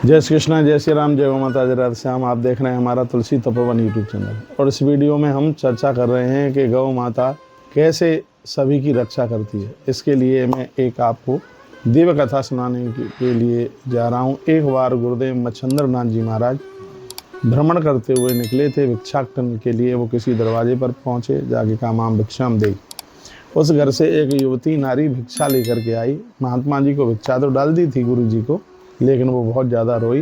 जय श्री कृष्णा, जय श्री राम, जय गौ माता, जय राधे श्याम। आप देख रहे हैं हमारा तुलसी तपोवन यूट्यूब चैनल और इस वीडियो में हम चर्चा कर रहे हैं कि गौ माता कैसे सभी की रक्षा करती है। इसके लिए मैं एक आपको दिव्य कथा सुनाने के लिए जा रहा हूँ। एक बार गुरुदेव मच्छंद्र नाथ जी महाराज भ्रमण करते हुए निकले थे भिक्षाटन के लिए। वो किसी दरवाजे पर पहुँचे, जाके कहा माम भिक्षाम दे। उस घर से एक युवती नारी भिक्षा लेकर के आई। महात्मा जी को भिक्षा तो डाल दी थी गुरु जी को, लेकिन वो बहुत ज़्यादा रोई।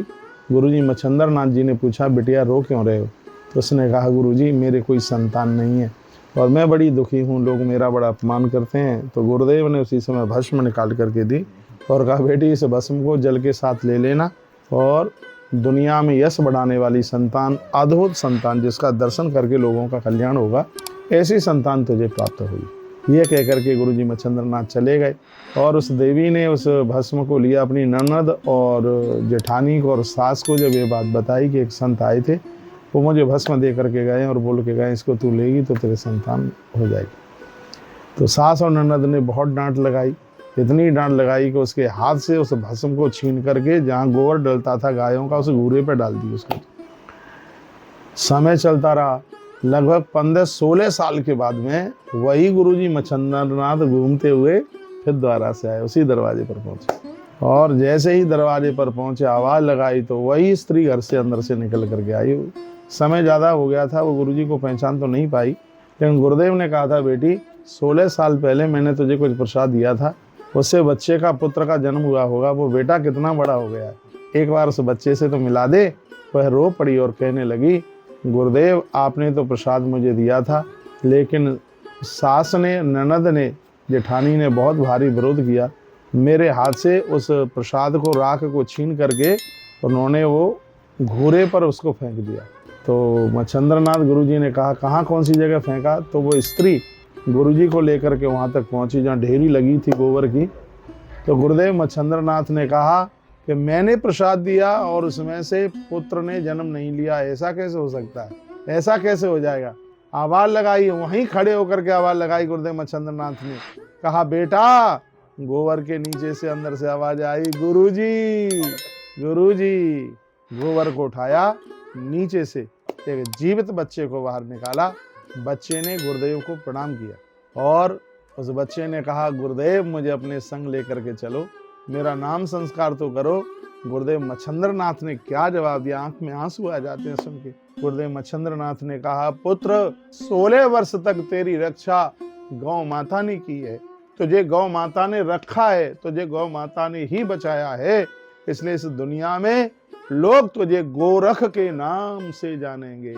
गुरुजी मच्छंद्र नाथ जी ने पूछा, बिटिया रो क्यों रहे हो? तो उसने कहा, गुरुजी मेरे कोई संतान नहीं है और मैं बड़ी दुखी हूँ, लोग मेरा बड़ा अपमान करते हैं। तो गुरुदेव ने उसी समय भस्म निकाल करके दी और कहा, बेटी इस भस्म को जल के साथ ले लेना और दुनिया में यश बढ़ाने वाली संतान, अद्भुत संतान जिसका दर्शन करके लोगों का कल्याण होगा, ऐसी संतान तुझे प्राप्त होगी। ये कह करके गुरुजी मच्छंद्र नाथ चले गए और उस देवी ने उस भस्म को लिया। अपनी ननद और जेठानी को और सास को जब ये बात बताई कि एक संत आए थे, वो मुझे भस्म दे करके गए और बोल के गए इसको तू लेगी तो तेरे संतान हो जाएगी। तो सास और ननद ने बहुत डांट लगाई, इतनी डांट लगाई कि उसके हाथ से उस भस्म को छीन करके जहाँ गोबर डलता था गायों का, उस घूरे पर डाल दी उसको। समय चलता रहा। लगभग 15-16 साल के बाद में वही गुरुजी मच्छंद्र नाथ घूमते हुए फिर द्वारा से आए, उसी दरवाजे पर पहुंचे और जैसे ही दरवाजे पर पहुंचे आवाज़ लगाई तो वही स्त्री घर से अंदर से निकल करके आई। समय ज़्यादा हो गया था, वो गुरुजी को पहचान तो नहीं पाई, लेकिन गुरुदेव ने कहा था, बेटी 16 साल पहले मैंने तुझे कुछ प्रसाद दिया था, उससे बच्चे का पुत्र का जन्म हुआ होगा, वो बेटा कितना बड़ा हो गया है, एक बार उस बच्चे से तो मिला दे। वह रो पड़ी और कहने लगी, गुरुदेव आपने तो प्रसाद मुझे दिया था, लेकिन सास ने, ननद ने, जेठानी ने बहुत भारी विरोध किया। मेरे हाथ से उस प्रसाद को, राख को छीन करके उन्होंने वो घूरे पर उसको फेंक दिया। तो मच्छंद्र नाथ गुरुजी ने कहा, कहाँ कौन सी जगह फेंका? तो वो स्त्री गुरुजी को लेकर के वहाँ तक पहुँची जहाँ ढेरी लगी थी गोबर की। तो गुरुदेव मच्छंद्र नाथ ने कहा कि मैंने प्रसाद दिया और उसमें से पुत्र ने जन्म नहीं लिया, ऐसा कैसे हो सकता है, ऐसा कैसे हो जाएगा? आवाज़ लगाई, वहीं खड़े होकर के आवाज़ लगाई गुरुदेव मच्छंद्र नाथ ने, कहा बेटा, गोबर के नीचे से अंदर से आवाज़ आई, गुरुजी गुरुजी। गोबर को उठाया, नीचे से एक जीवित बच्चे को बाहर निकाला। बच्चे ने गुरुदेव को प्रणाम किया और उस बच्चे ने कहा, गुरुदेव मुझे अपने संग लेकर के चलो, मेरा नाम संस्कार तो करो। गुरुदेव मच्छंद्र नाथ ने क्या जवाब दिया, आंख में आंसू आ जाते हैं सुन के। गुरुदेव मच्छंद्र नाथ ने कहा, पुत्र 16 वर्ष तक तेरी रक्षा गौ माता ने की है, तुझे गौ माता ने रखा है, तुझे गौ माता ने ही बचाया है, इसलिए इस दुनिया में लोग तुझे गोरख के नाम से जानेंगे।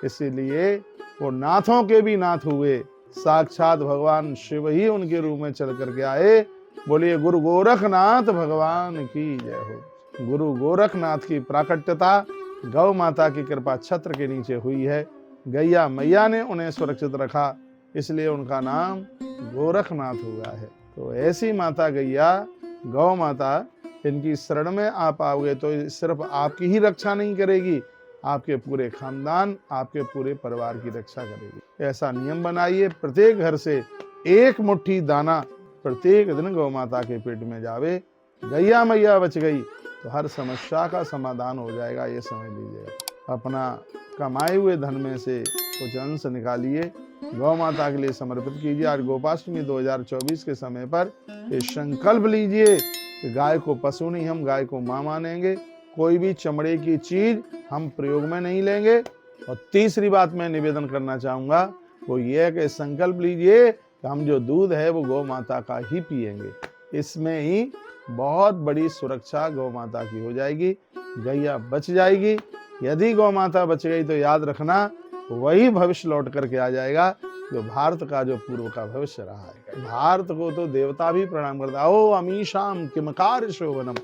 इसीलिए वो नाथों के भी नाथ हुए, साक्षात भगवान शिव ही उनके रूप में चल करके आए। बोलिए गुरु गोरखनाथ भगवान की जय हो। गुरु गोरखनाथ की प्राकट्यता गौ माता की कृपा छत्र के नीचे हुई है। गैया मैया ने उन्हें सुरक्षित रखा, इसलिए उनका नाम गोरखनाथ हुआ है। तो ऐसी माता गैया, गौ माता, इनकी शरण में आप आओगे तो सिर्फ आपकी ही रक्षा नहीं करेगी, आपके पूरे खानदान, आपके पूरे परिवार की रक्षा करेगी। ऐसा नियम बनाइए, प्रत्येक घर से एक मुट्ठी दाना प्रत्येक दिन गौ माता के पेट में जावे। गैया मैया बच गई तो हर समस्या का समाधान हो जाएगा, ये समझ लीजिएगा। अपना कमाए हुए धन में से कुछ अंश निकालिए, गौ माता के लिए समर्पित कीजिए। आज गोपाष्टमी 2024 के समय पर ये संकल्प लीजिए कि गाय को पशु नहीं, हम गाय को मां मानेंगे, कोई भी चमड़े की चीज हम प्रयोग में नहीं लेंगे। और तीसरी बात मैं निवेदन करना चाहूँगा वो ये है कि संकल्प लीजिए कि हम जो दूध है वो गौ माता का ही पिएंगे। इसमें ही बहुत बड़ी सुरक्षा गौ माता की हो जाएगी, गैया बच जाएगी। यदि गौ माता बच गई तो याद रखना वही भविष्य लौट करके आ जाएगा जो भारत का, जो पूर्व का भविष्य रहा है। भारत को तो देवता भी प्रणाम करता, ओ अमीशाम किमकार शोभनम।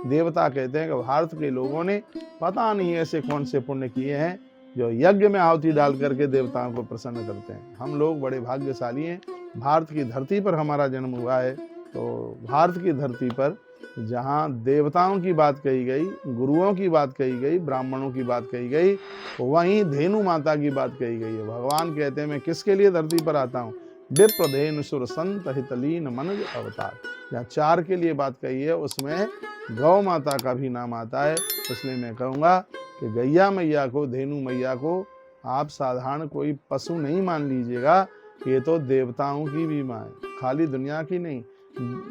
देवता कहते हैं कि भारत के लोगों ने पता नहीं ऐसे कौन से पुण्य किए हैं जो यज्ञ में आहुति डाल करके देवताओं को प्रसन्न करते हैं। हम लोग बड़े भाग्यशाली हैं, भारत की धरती पर हमारा जन्म हुआ है। तो भारत की धरती पर जहाँ देवताओं की बात कही गई, गुरुओं की बात कही गई, ब्राह्मणों की बात कही गई, वहीं धेनु माता की बात कही गई है। भगवान कहते हैं मैं किसके लिए धरती पर आता हूँ? विप्रधेनु सुर संत हितलीन मनज अवतार। जहाँ 4 के लिए बात कही है उसमें गौ माता का भी नाम आता है। इसलिए मैं कहूँगा कि गैया मैया को, धेनु मैया को आप साधारण कोई पशु नहीं मान लीजिएगा। ये तो देवताओं की भी माँ है, खाली दुनिया की नहीं।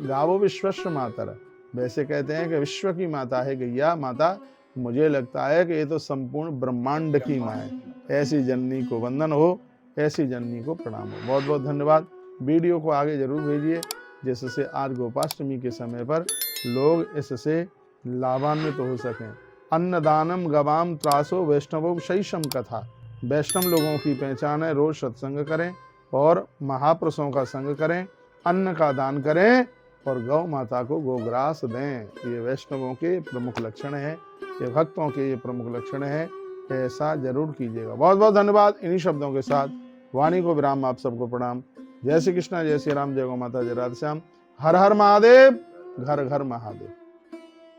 गावो विश्वस्य मातर, वैसे कहते हैं कि विश्व की माता है गैया माता। मुझे लगता है कि ये तो संपूर्ण ब्रह्मांड की माँ है। ऐसी जननी को वंदन हो, ऐसी जननी को प्रणाम हो। बहुत बहुत धन्यवाद। वीडियो को आगे जरूर भेजिए, जिससे आज गोपाष्टमी के समय पर लोग इससे लाभान्वित हो सकें। अन्नदानम गवाम त्रासो वैष्णवो शैषम कथा। वैष्णव लोगों की पहचान है, रोज सत्संग करें और महापुरुषों का संग करें, अन्न का दान करें और गौ माता को गोग्रास दें। ये वैष्णवों के प्रमुख लक्षण है, ये भक्तों के ये प्रमुख लक्षण है। ऐसा जरूर कीजिएगा। बहुत बहुत धन्यवाद। इन्हीं शब्दों के साथ वाणी को विराम, आप सबको प्रणाम। जय श्री कृष्णा, जय श्री राम, जय गौ माता, जय राधे श्याम। हर हर महादेव, घर घर महादेव।